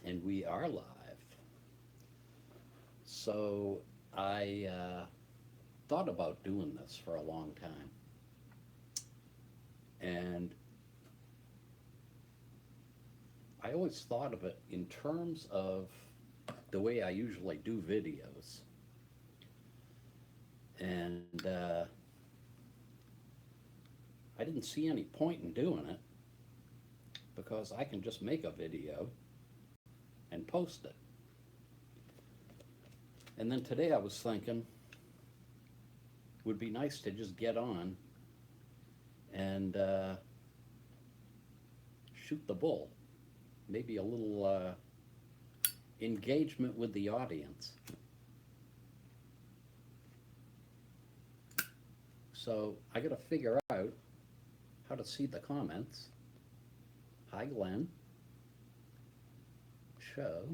And we are live. So I thought about doing this for a long time. And I always thought of it in terms of the way I usually do videos. And I didn't see any point in doing it because I can just make a video and post it. And then today I was thinking, it would be nice to just get on and shoot the bull. Maybe a little engagement with the audience. So I got to figure out how to see the comments. Hi, Glenn. Show.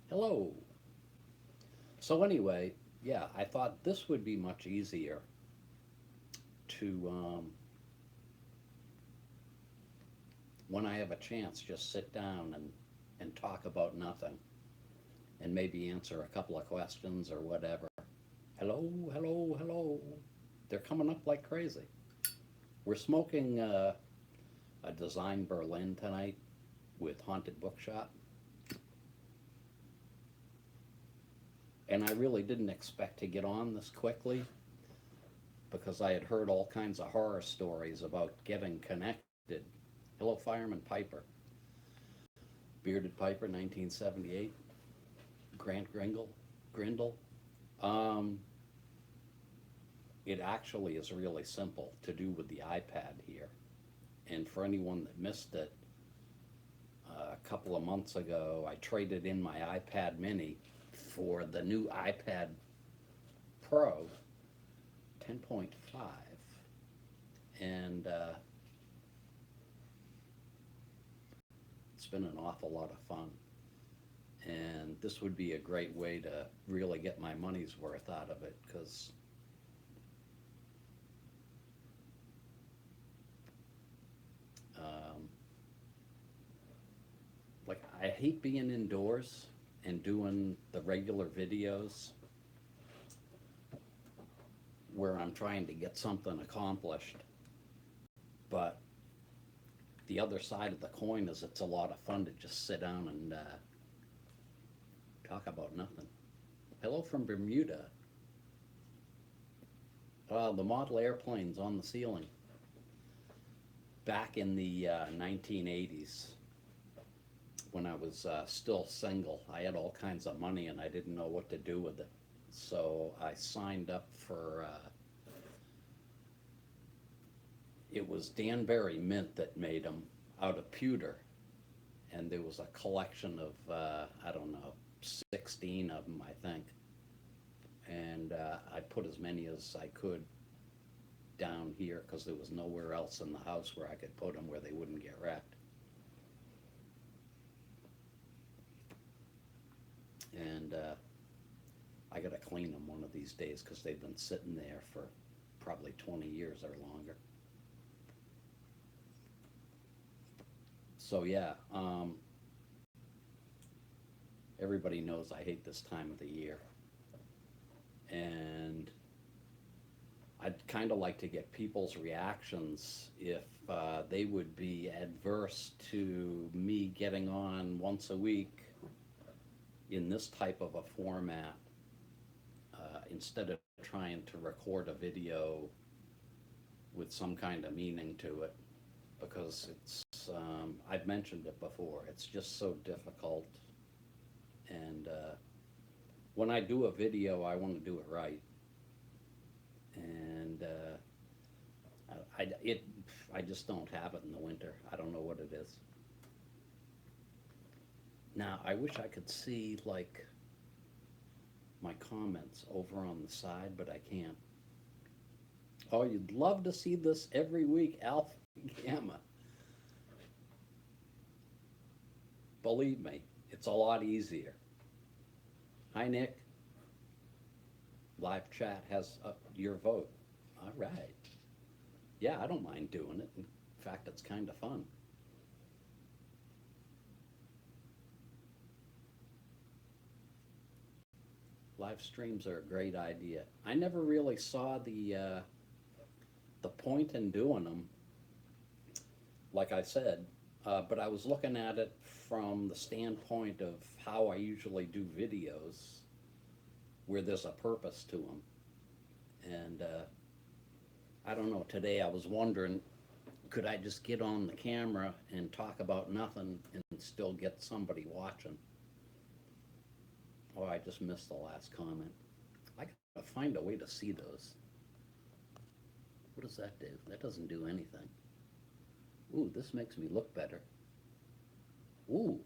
Hello. So anyway, yeah, I thought this would be much easier to, when I have a chance, just sit down and talk about nothing and maybe answer a couple of questions or whatever. Hello, hello, hello. They're coming up like crazy. We're smoking a Design Berlin tonight with Haunted Bookshop. And I really didn't expect to get on this quickly because I had heard all kinds of horror stories about getting connected. Hello, Fireman Piper. Bearded Piper, 1978. Grant Grindle. It actually is really simple to do with the iPad here. And for anyone that missed it, a couple of months ago, I traded in my iPad mini for the new iPad Pro 10.5. And it's been an awful lot of fun. And this would be a great way to really get my money's worth out of it, because like, I hate being indoors and doing the regular videos where I'm trying to get something accomplished. But the other side of the coin is it's a lot of fun to just sit down and talk about nothing. Hello from Bermuda. The model airplanes on the ceiling. Back in the 1980s, when I was still single, I had all kinds of money and I didn't know what to do with it. So I signed up for, it was Danbury Mint that made them out of pewter. And there was a collection of, I don't know, 16 of them, I think. And I put as many as I could down here because there was nowhere else in the house where I could put them where they wouldn't get wrecked. And I gotta clean them one of these days because they've been sitting there for probably 20 years or longer. So yeah, everybody knows I hate this time of the year. And I'd kind of like to get people's reactions if they would be adverse to me getting on once a week in this type of a format instead of trying to record a video with some kind of meaning to it, because it's, I've mentioned it before, it's just so difficult. And when I do a video, I want to do it right. And I just don't have it in the winter. I don't know what it is. Now, I wish I could see, like, my comments over on the side, but I can't. Oh, you'd love to see this every week, Alpha Gamma. Believe me, it's a lot easier. Hi, Nick. Live chat has your vote. All right. Yeah, I don't mind doing it. In fact, it's kind of fun. Live streams are a great idea. I never really saw the point in doing them, like I said, but I was looking at it from the standpoint of how I usually do videos, where there's a purpose to them. And I don't know, today I was wondering, could I just get on the camera and talk about nothing and still get somebody watching? Oh, I just missed the last comment. I gotta find a way to see those. What does that do? That doesn't do anything. Ooh, this makes me look better. Ooh,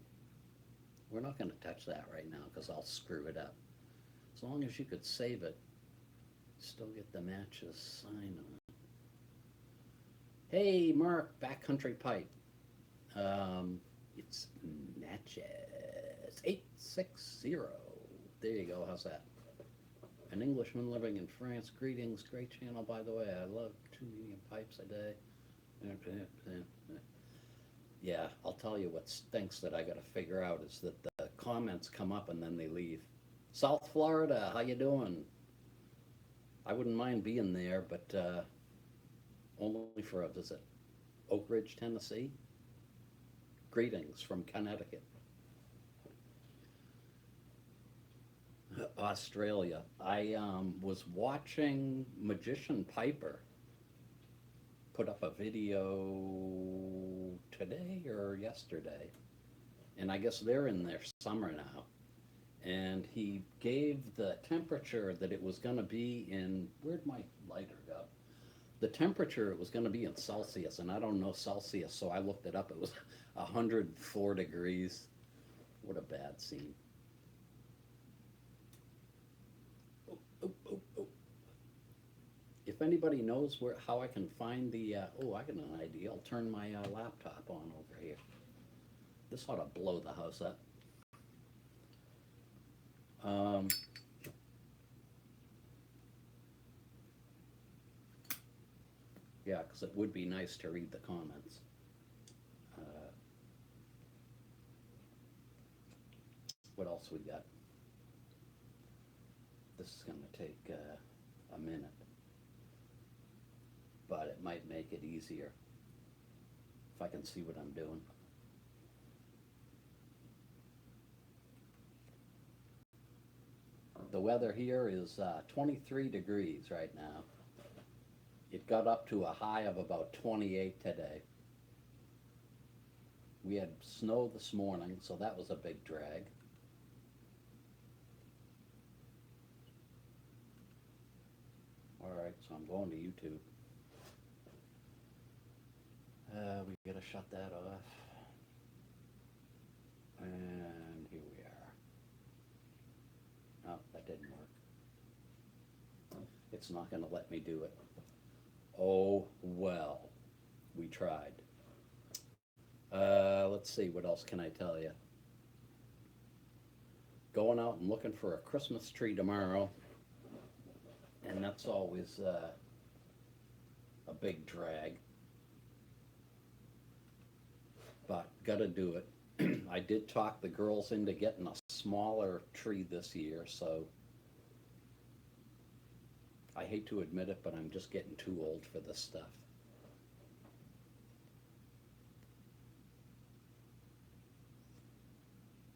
we're not gonna touch that right now because I'll screw it up. As long as you could save it, still get the matches sign on it. Hey, Mark, Backcountry Pipe. It's matches 860. There you go. How's that? An Englishman living in France. Greetings. Great channel, by the way. I love 2 medium pipes a day. Yeah, I'll tell you what stinks that I got to figure out is that the comments come up and then they leave. South Florida, how you doing? I wouldn't mind being there, but only for a visit. Oak Ridge, Tennessee. Greetings from Connecticut. Australia. I was watching Magician Piper put up a video today or yesterday, and I guess they're in their summer now. And he gave the temperature that it was going to be in, where'd my lighter go? The temperature it was going to be in Celsius, and I don't know Celsius, so I looked it up. It was 104 degrees. What a bad scene. Oh, oh, oh, oh. If anybody knows how I can find the, oh, I got an idea. I'll turn my laptop on over here. This ought to blow the house up. Yeah, because it would be nice to read the comments. What else we got? This is going to take a minute, but it might make it easier if I can see what I'm doing. The weather here is 23 degrees right now. It got up to a high of about 28 today. We had snow this morning, so that was a big drag. All right, so I'm going to YouTube. We gotta shut that off. And here we are. Oh, that didn't work. It's not gonna let me do it. Oh, well, we tried. Let's see, what else can I tell you? Going out and looking for a Christmas tree tomorrow, and that's always a big drag, but gotta do it. I did talk the girls into getting a smaller tree this year, so I hate to admit it, but I'm just getting too old for this stuff.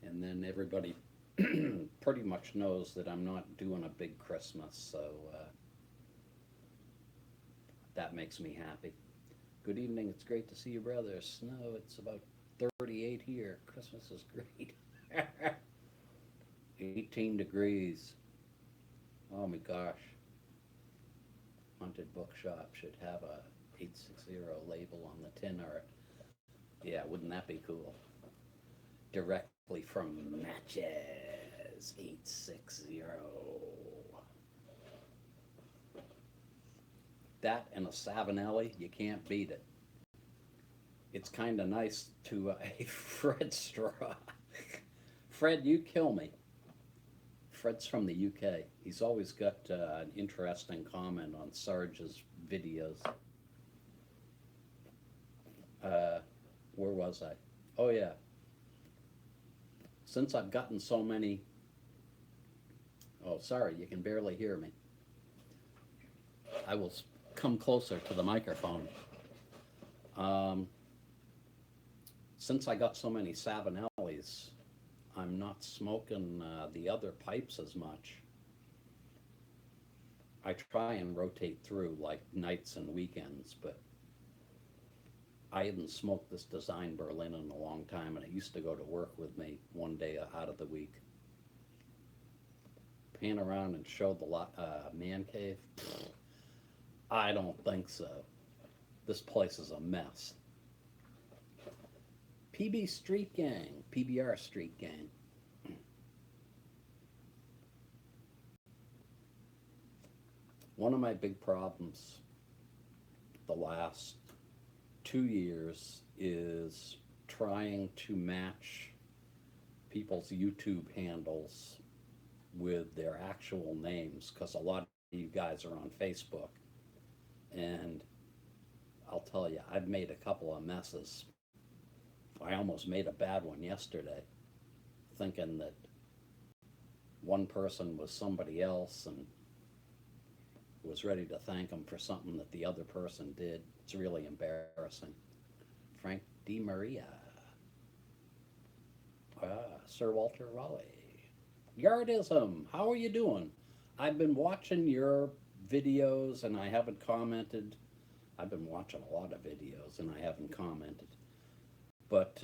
And then everybody pretty much knows that I'm not doing a big Christmas, so that makes me happy. Good evening, it's great to see you, brother. Snow, it's about 38 here. Christmas is great. 18 degrees. Oh my gosh. Haunted Bookshop should have a 860 label on the tin art. Yeah, wouldn't that be cool? Directly from Matches 860. That and a Savinelli, you can't beat it. It's kind of nice to a Fred Straw. Fred, you kill me. Fred's from the UK. He's always got an interesting comment on Sarge's videos. Where was I? Oh yeah. Since I've gotten so many Oh, sorry, you can barely hear me. I will come closer to the microphone. Um, since I got so many Savinellis, I'm not smoking the other pipes as much. I try and rotate through like nights and weekends, but I hadn't smoked this Design Berlin in a long time, and it used to go to work with me one day out of the week. Pan around and show the man cave. I don't think so. This place is a mess. PB Street Gang, PBR Street Gang. One of my big problems the last 2 years is trying to match people's YouTube handles with their actual names, because a lot of you guys are on Facebook, and I'll tell you, I've made a couple of messes. I almost made a bad one yesterday, thinking that one person was somebody else and was ready to thank them for something that the other person did. It's really embarrassing. Frank D. Maria. Sir Walter Raleigh. Yardism, how are you doing? I've been watching your videos and I haven't commented. I've been watching a lot of videos and I haven't commented. But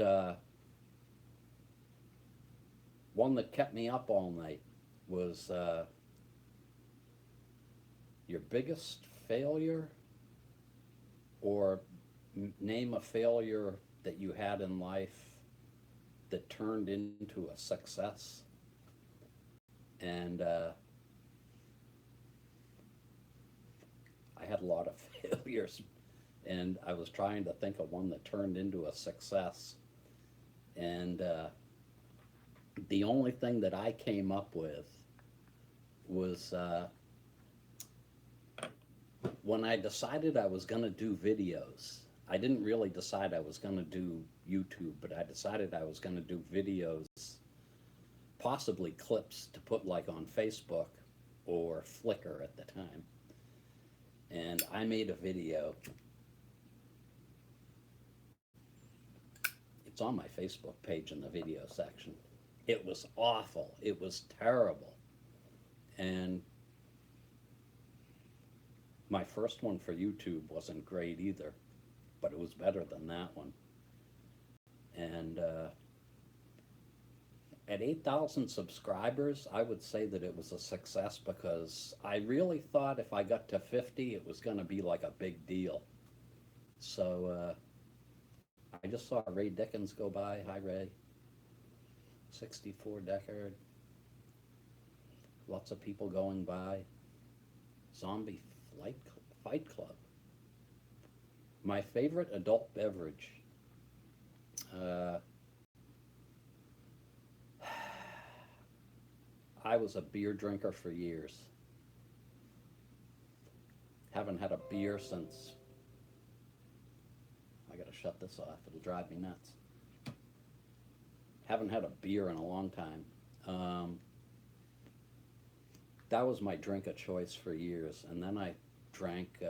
one that kept me up all night was your biggest failure, or name a failure that you had in life that turned into a success. And I had a lot of failures, and I was trying to think of one that turned into a success. And the only thing that I came up with was when I decided I was going to do videos. I didn't really decide I was going to do YouTube, but I decided I was going to do videos, possibly clips to put like on Facebook or Flickr at the time. And I made a video. It's on my Facebook page in the video section. It was awful. It was terrible. And my first one for YouTube wasn't great either, but it was better than that one. And at 8,000 subscribers, I would say that it was a success, because I really thought if I got to 50, it was going to be like a big deal. So I just saw Ray Dickens go by. Hi, Ray. 64 Deckard. Lots of people going by. Zombie Fight Club. My favorite adult beverage. I was a beer drinker for years. Haven't had a beer since... I gotta shut this off, it'll drive me nuts. Haven't had a beer in a long time. That was my drink of choice for years, and then I drank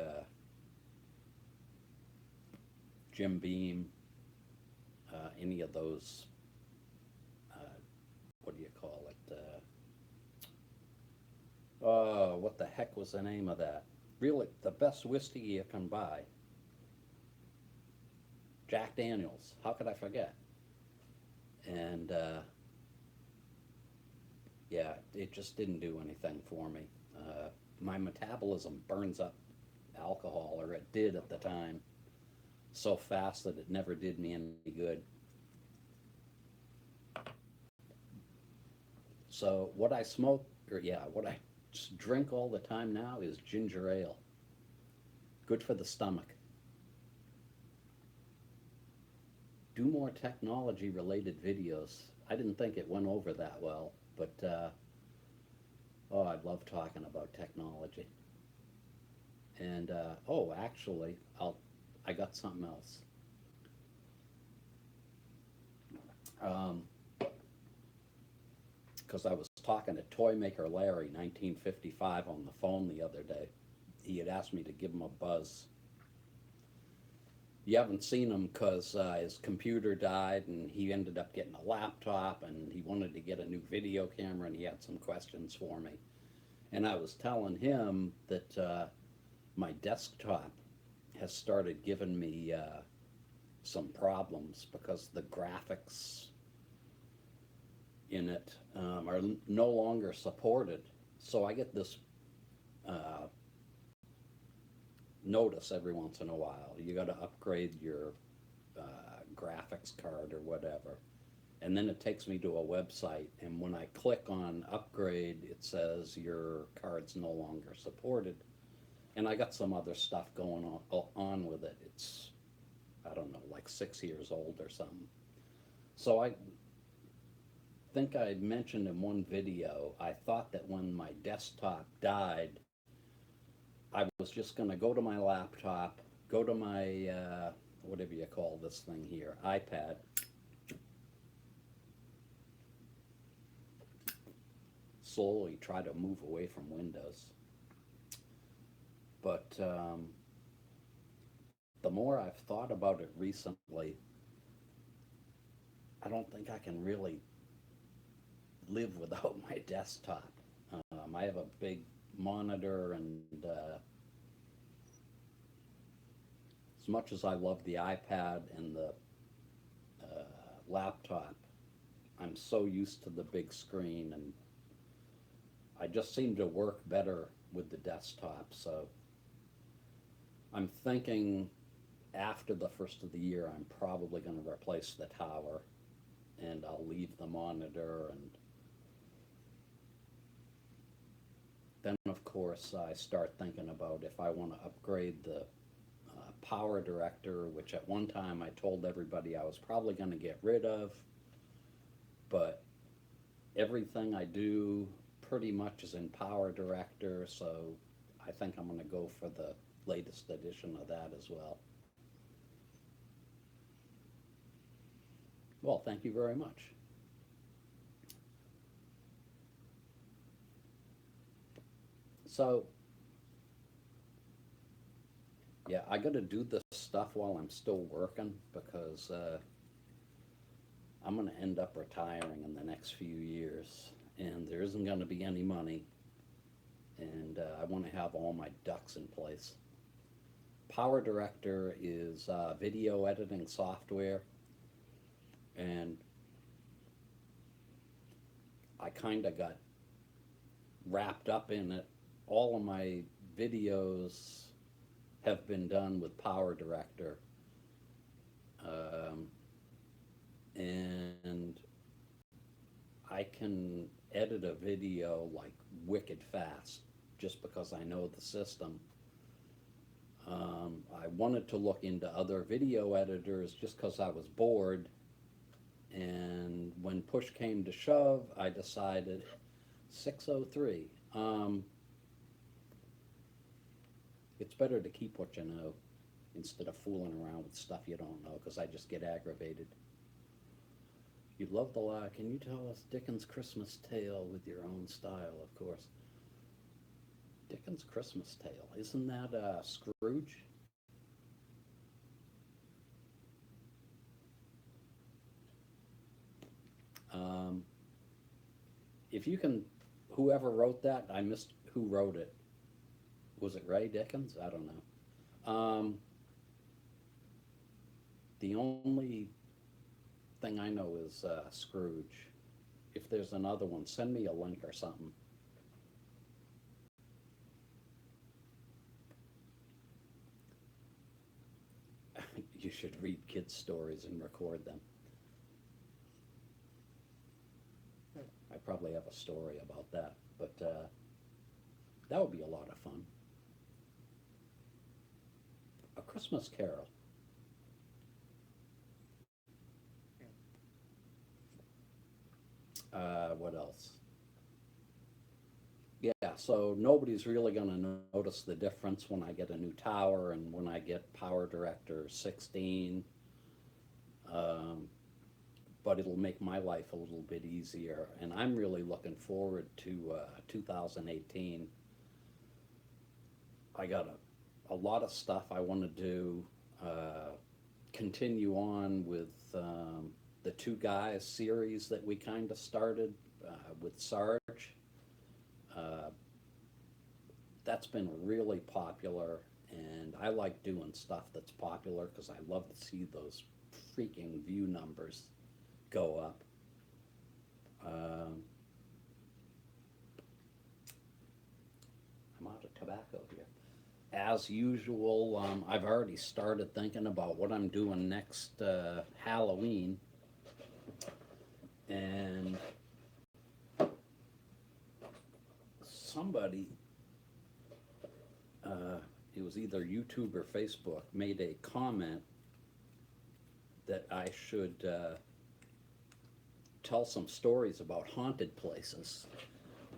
Jim Beam, any of those, what do you call it? What the heck was the name of that? Really, the best whiskey you can buy. Jack Daniels, how could I forget? And yeah, it just didn't do anything for me. My metabolism burns up alcohol, or it did at the time, so fast that it never did me any good. So what I smoke, or yeah, what I just drink all the time now is ginger ale. Good for the stomach. Do more technology-related videos. I didn't think it went over that well, but oh, I love talking about technology. And oh, actually, I got something else. Because I was talking to Toy Maker Larry, 1955, on the phone the other day. He had asked me to give him a buzz. You haven't seen him because his computer died and he ended up getting a laptop, and he wanted to get a new video camera, and he had some questions for me. And I was telling him that my desktop has started giving me some problems because the graphics in it are no longer supported. So I get this notice every once in a while. You got to upgrade your graphics card or whatever. And then it takes me to a website, and when I click on upgrade, it says your card's no longer supported. And I got some other stuff going on with it. It's, I don't know, like 6 years old or something. So I think I mentioned in one video, I thought that when my desktop died, I was just going to go to my laptop, go to my, whatever you call this thing here, iPad, slowly try to move away from Windows. But the more I've thought about it recently, I don't think I can really live without my desktop. I have a big monitor, and as much as I love the iPad and the laptop, I'm so used to the big screen, and I just seem to work better with the desktop. So I'm thinking after the first of the year, I'm probably going to replace the tower, and I'll leave the monitor. And then, of course, I start thinking about if I want to upgrade the PowerDirector, which at one time I told everybody I was probably going to get rid of, but everything I do pretty much is in PowerDirector, so I think I'm going to go for the latest edition of that as well. Well, thank you very much. So, yeah, I got to do this stuff while I'm still working, because I'm going to end up retiring in the next few years, and there isn't going to be any money, and I want to have all my ducks in place. PowerDirector is video editing software, and I kind of got wrapped up in it. All of my videos have been done with PowerDirector, and I can edit a video like wicked fast just because I know the system. I wanted to look into other video editors just because I was bored, and when push came to shove, I decided 603. It's better to keep what you know instead of fooling around with stuff you don't know, because I just get aggravated. You love the lie. Can you tell us Dickens' Christmas Tale with your own style, of course? Dickens' Christmas Tale, isn't that Scrooge? If you can, whoever wrote that, I missed who wrote it. Was it Ray Dickens? I don't know. The only thing I know is Scrooge. If there's another one, send me a link or something. You should read kids' stories and record them. I probably have a story about that, but that would be a lot of fun. A Christmas Carol. What else? Yeah, so nobody's really going to notice the difference when I get a new tower and when I get PowerDirector 16. but it'll make my life a little bit easier. And I'm really looking forward to 2018. I got a lot of stuff I want to do. Continue on with the Two Guys series that we kind of started with Sarge. That's been really popular, and I like doing stuff that's popular because I love to see those freaking view numbers go up. I'm out of tobacco here. As usual, I've already started thinking about what I'm doing next Halloween, and somebody, it was either YouTube or Facebook, made a comment that I should tell some stories about haunted places,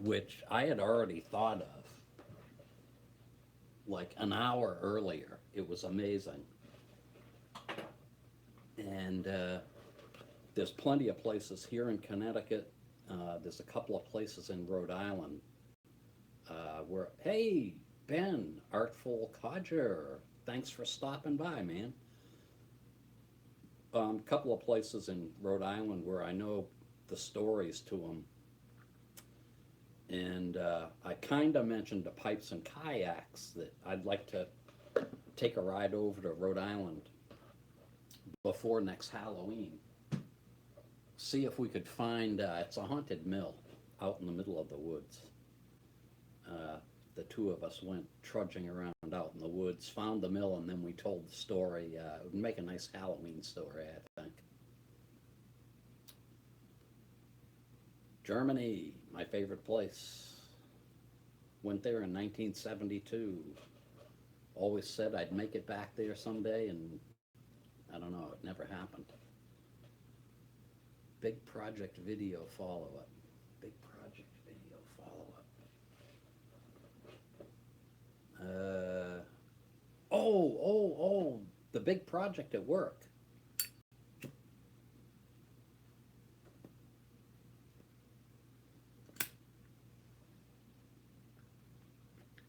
which I had already thought of like an hour earlier. It was amazing. And there's plenty of places here in Connecticut. There's a couple of places in Rhode Island where, hey, Ben, Artful Codger, thanks for stopping by, man. A couple of places in Rhode Island where I know the stories to them. And I kind of mentioned the Pipes and Kayaks that I'd like to take a ride over to Rhode Island before next Halloween. See if we could find, it's a haunted mill out in the middle of the woods. The two of us went trudging around out in the woods, found the mill, and then we told the story. It would make a nice Halloween story, I think. Germany, my favorite place. Went there in 1972. Always said I'd make it back there someday, and I don't know, it never happened. Big project video follow-up. Big project video follow-up. The big project at work.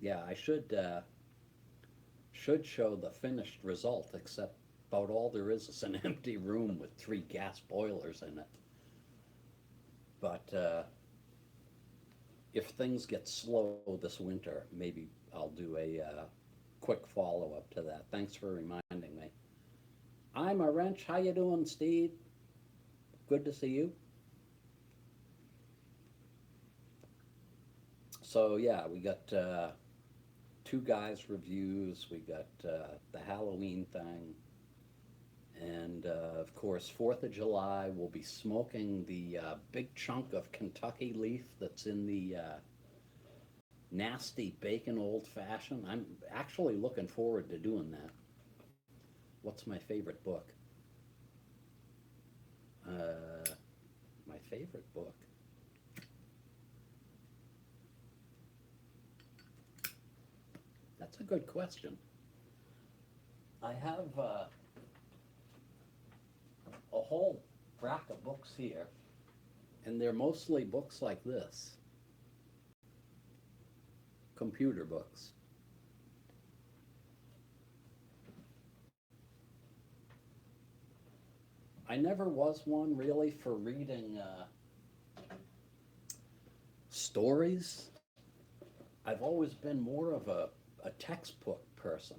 Yeah, I should show the finished result, except about all there is an empty room with 3 gas boilers in it. But if things get slow this winter, maybe I'll do a quick follow-up to that. Thanks for reminding me. I'm a wrench. How you doing, Steve? Good to see you. So yeah, we got Two Guys reviews. We got the Halloween thing. And of course, 4th of July, we'll be smoking the big chunk of Kentucky leaf that's in the nasty bacon old fashioned. I'm actually looking forward to doing that. What's my favorite book? My favorite book. That's a good question. I have a whole rack of books here, and they're mostly books like this. Computer books. I never was one really for reading stories. I've always been more of a textbook person.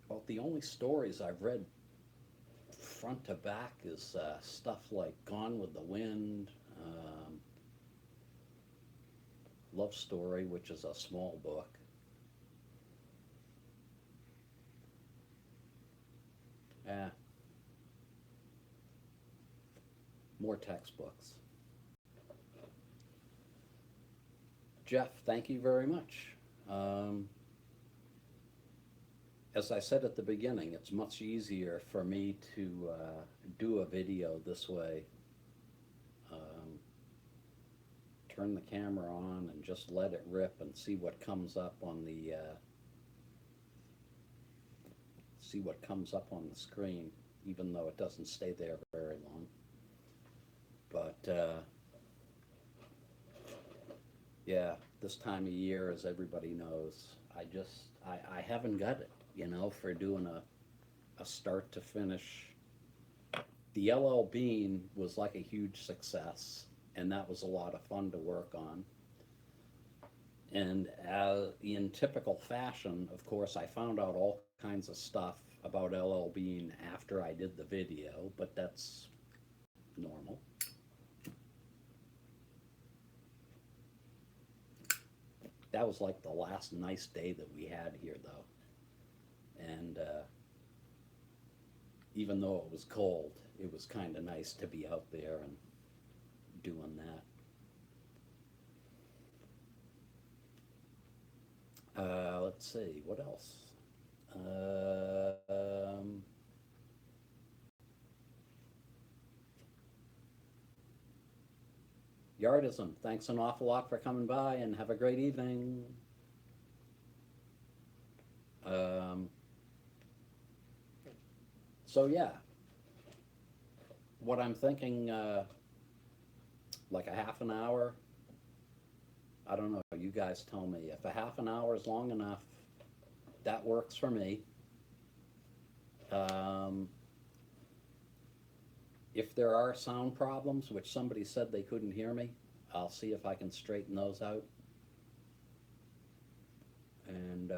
Well, the only stories I've read front to back is stuff like Gone with the Wind, Love Story, which is a small book. More textbooks. Jeff, thank you very much. As I said at the beginning, it's much easier for me to do a video this way. turn the camera on and just let it rip and see what comes up on the screen, even though it doesn't stay there very long. But yeah, this time of year, as everybody knows, I haven't got it, for doing a start to finish. The LL Bean was like a huge success, and that was a lot of fun to work on. And in typical fashion, of course, I found out all kinds of stuff about LL Bean after I did the video, but that's normal. That was like the last nice day that we had here, though. And even though it was cold, it was kind of nice to be out there and doing that. Let's see, what else? Yardism, thanks an awful lot for coming by, and have a great evening. So yeah, what I'm thinking, like a half an hour, I don't know, you guys tell me. If a half an hour is long enough, that works for me. If there are sound problems, which somebody said they couldn't hear me, I'll see if I can straighten those out. And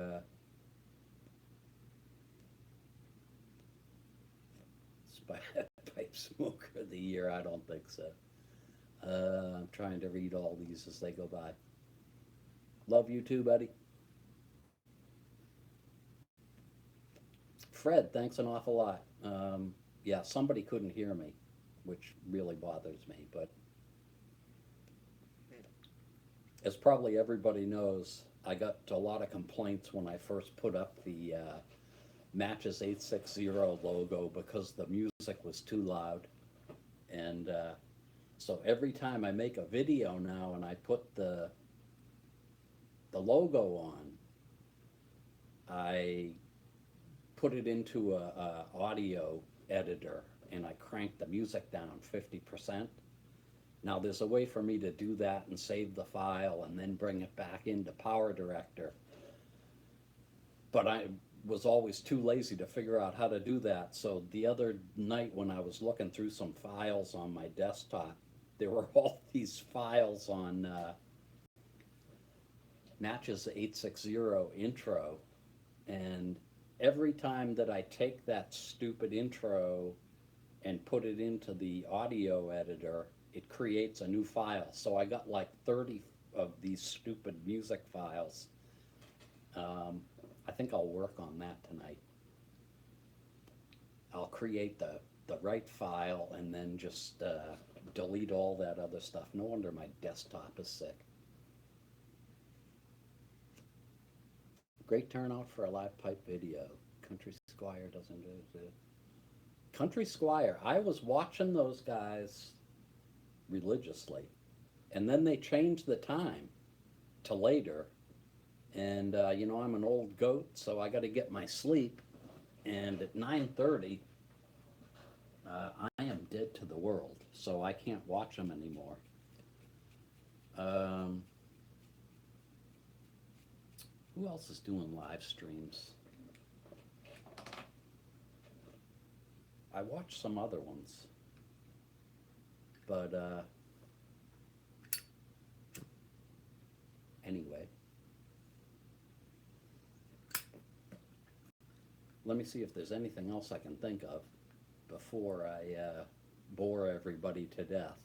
pipe smoker of the year, I don't think so. I'm trying to read all these as they go by. Love you too, buddy. Fred, thanks an awful lot. Yeah, somebody couldn't hear me, which really bothers me, but as probably everybody knows, I got a lot of complaints when I first put up the Matches 860 logo because the music was too loud. And so every time I make a video now and I put the logo on, I put it into a audio editor and I crank the music down 50%. Now there's a way for me to do that and save the file and then bring it back into PowerDirector. But I was always too lazy to figure out how to do that. So the other night when I was looking through some files on my desktop, there were all these files on Matches 860 intro, and every time that I take that stupid intro and put it into the audio editor, it creates a new file. So I got like 30 of these stupid music files. I think I'll work on that tonight. I'll create the right file and then just delete all that other stuff. No wonder my desktop is sick. Great turnout for a live pipe video. Country Squire doesn't do it. Country Squire, I was watching those guys religiously, and then they changed the time to later. And I'm an old goat, so I got to get my sleep. And at 9:30, I am dead to the world, so I can't watch them anymore. Who else is doing live streams? I watched some other ones, but anyway. Let me see if there's anything else I can think of before I bore everybody to death.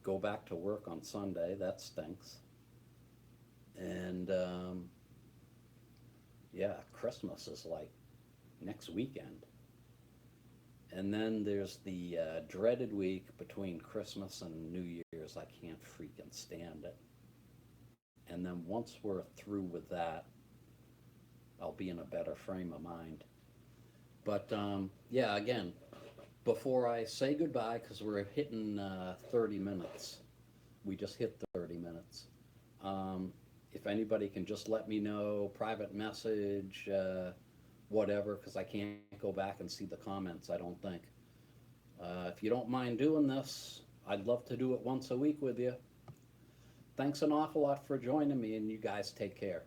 Go back to work on Sunday, that stinks. And yeah, Christmas is like next weekend. And then there's the dreaded week between Christmas and New Year's. I can't freaking stand it. And then once we're through with that, I'll be in a better frame of mind. But yeah, again, Before I say goodbye, because we're hitting 30 minutes, we just hit 30 minutes. Um, if anybody can just let me know, private message, whatever, because I can't go back and see the comments, I don't think. If you don't mind doing this, I'd love to do it once a week with you. Thanks an awful lot for joining me, and you guys take care.